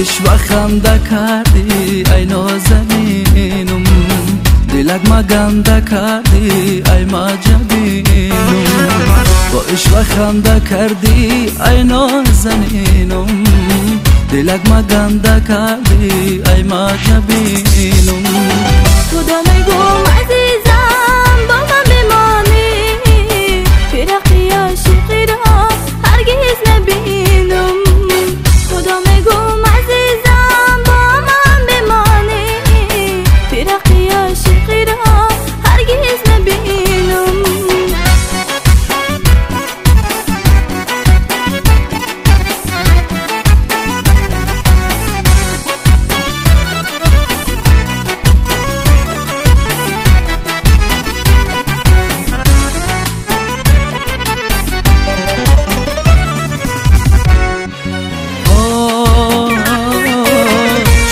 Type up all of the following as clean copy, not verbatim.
عشق خنده کردی ای نازنینم، دلک مگنده کردی ای مجبینم. با عشق خنده کردی ای نازنینم، دلک مگنده کردی ای مجبینم. خدا میگم عزیزم با من بمانی، فرقی عاشقی را هرگز نبینم. خدا میگم عزیزم با من بمانی، فرقی عاشقی را هرگز نبینم.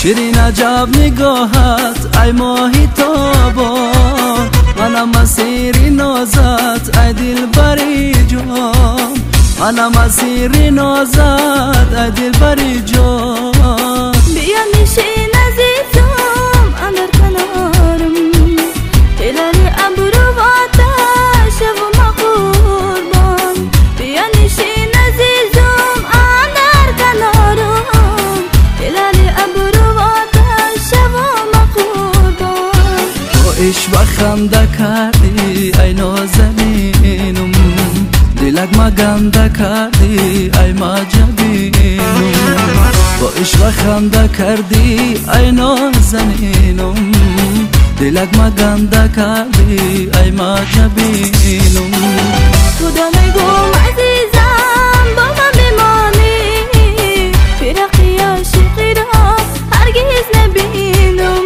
شیرین عجب نگاهت ای ماهی تابان، منم اسیر نازت ای دلبری جان، منم اسیر نازت ای دلبری جان. بیا نشین عزیزم اندر کنارم، هلال ابرو و آتش و ما قربان. بیا نشین عزیزم اندر کنارم، هلال ابرو عشق خنده کردی ای نازنینم، دلک مگنده کردی ای مجبینم. با عشق خنده کردی ای نازنینم، دلک مگنده کردی ای مجبینم. خدا میگم عزیزم با من بمانی، فرقی عاشقی را هرگز نبینم.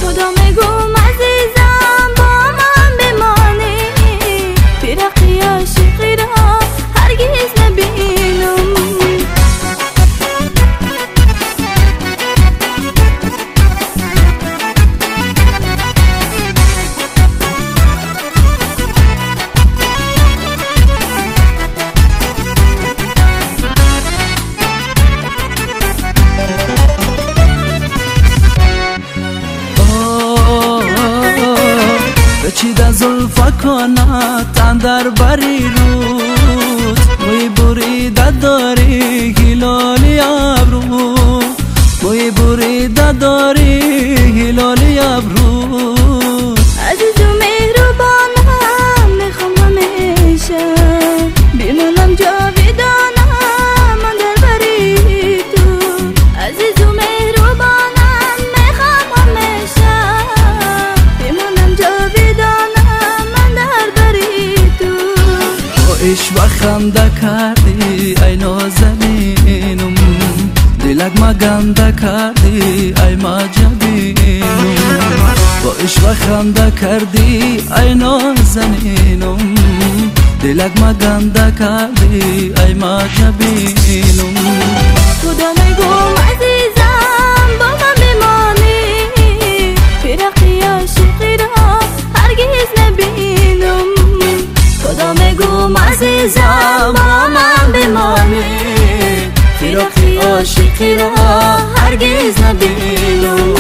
خدا میگم عزیزم با من بمانی، فرقی عاشقی را هرگز نبینم. بچیده زلفکانت اندر بری رود، موی بریده داری هلالی ابرو، موی بریده داری هلالی ابرو. عزیز و مهربانم میخوام همیشه بمانم جاویدانم اندر بری تو. عزیز و مهربانم میخوام همیشه بمانم جاویدانم اندر بری تو. با عشق خنده کردی ای نازنینم، دلک مگنده کردی ای مجبینم. با عشق خنده کردی ای نازنینم، دلک مگنده کردی ای مجبینم. خدا میگم عزیزم با من بمانی، فرقی عاشقی را هرگز نبینم. خدا میگم عزیزم با من بمانی، فرقی عاشقی را هرگز نبینم.